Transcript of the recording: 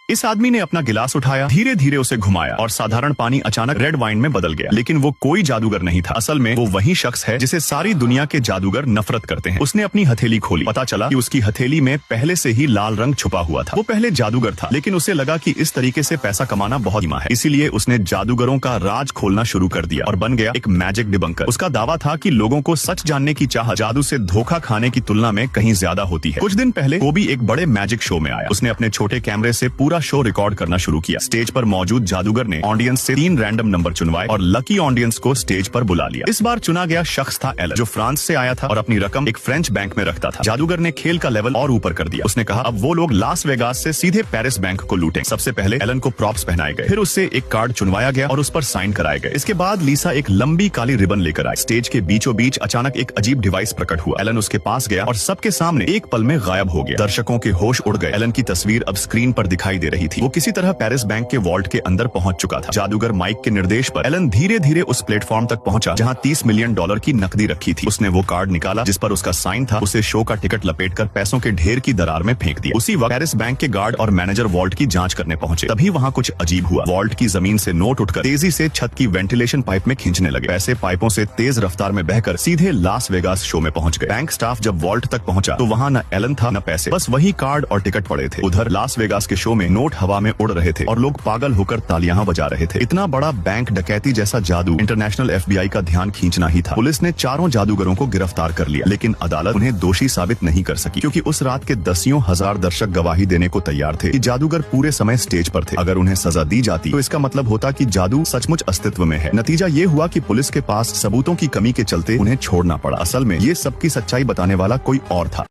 इस आदमी ने अपना गिलास उठाया, धीरे धीरे उसे घुमाया और साधारण पानी अचानक रेड वाइन में बदल गया। लेकिन वो कोई जादूगर नहीं था। असल में वो वही शख्स है जिसे सारी दुनिया के जादूगर नफरत करते हैं। उसने अपनी हथेली खोली, पता चला कि उसकी हथेली में पहले से ही लाल रंग छुपा हुआ था। वो पहले जादूगर था, लेकिन उसे लगा कि इस तरीके से पैसा कमाना बहुत धीमा है। इसीलिए उसने जादूगरों का राज खोलना शुरू कर दिया और बन गया एक मैजिक डिबंकर। उसका दावा था कि लोगों को सच जानने की चाह जादू से धोखा खाने की तुलना में कहीं ज्यादा होती है। कुछ दिन पहले कोबी एक बड़े मैजिक शो में आया। उसने अपने छोटे कैमरे से पूरा शो रिकॉर्ड करना शुरू किया। स्टेज पर मौजूद जादूगर ने ऑडियंस से 3 रैंडम नंबर चुनवाए और लकी ऑडियंस को स्टेज पर बुला लिया। इस बार चुना गया शख्स था एलन, जो फ्रांस से आया था और अपनी रकम एक फ्रेंच बैंक में रखता था। जादूगर ने खेल का लेवल और ऊपर कर दिया। उसने कहा अब वो लोग लास वेगास से सीधे पेरिस बैंक को लूटें। सबसे पहले एलन को प्रॉप्स पहनाए गए, फिर उससे एक कार्ड चुनवाया गया और उस पर साइन कराए गए। इसके बाद लीसा एक लंबी काली रिबन लेकर आई। स्टेज के बीचों बीच अचानक एक अजीब डिवाइस प्रकट हुआ। एलन उसके पास गया और सबके सामने एक पल में गायब हो गया। दर्शकों के होश उड़ गए। एलन की तस्वीर अब स्क्रीन पर दिखाई दे रही थी। वो किसी तरह पेरिस बैंक के वॉल्ट के अंदर पहुंच चुका था। जादूगर माइक के निर्देश पर एलन धीरे धीरे उस प्लेटफॉर्म तक पहुंचा जहां $30 मिलियन की नकदी रखी थी। उसने वो कार्ड निकाला जिस पर उसका साइन था। उसे शो का टिकट लपेटकर पैसों के ढेर की दरार में फेंक दिया। उसी वक्त पेरिस बैंक के गार्ड और मैनेजर वॉल्ट की जांच करने पहुंचे। तभी वहां कुछ अजीब हुआ। वॉल्ट की जमीन से नोट उठकर तेजी से छत की वेंटिलेशन पाइप में खींचने लगे। पैसे पाइपों से तेज रफ्तार में बहकर सीधे लास वेगास शो में पहुंच गए। बैंक स्टाफ जब वॉल्ट तक पहुंचा तो वहां न एलन था न पैसे, बस वही कार्ड और टिकट पड़े थे। उधर लास वेगास के शो में नोट हवा में उड़ रहे थे और लोग पागल होकर तालियां बजा रहे थे। इतना बड़ा बैंक डकैती जैसा जादू इंटरनेशनल FBI का ध्यान खींचना ही था। पुलिस ने चारों जादूगरों को गिरफ्तार कर लिया, लेकिन अदालत उन्हें दोषी साबित नहीं कर सकी, क्योंकि उस रात के दसियों हजार दर्शक गवाही देने को तैयार थे कि जादूगर पूरे समय स्टेज पर थे। अगर उन्हें सजा दी जाती तो इसका मतलब होता कि जादू सचमुच अस्तित्व में है। नतीजा ये हुआ कि पुलिस के पास सबूतों की कमी के चलते उन्हें छोड़ना पड़ा। असल में ये सबकी सच्चाई बताने वाला कोई और था।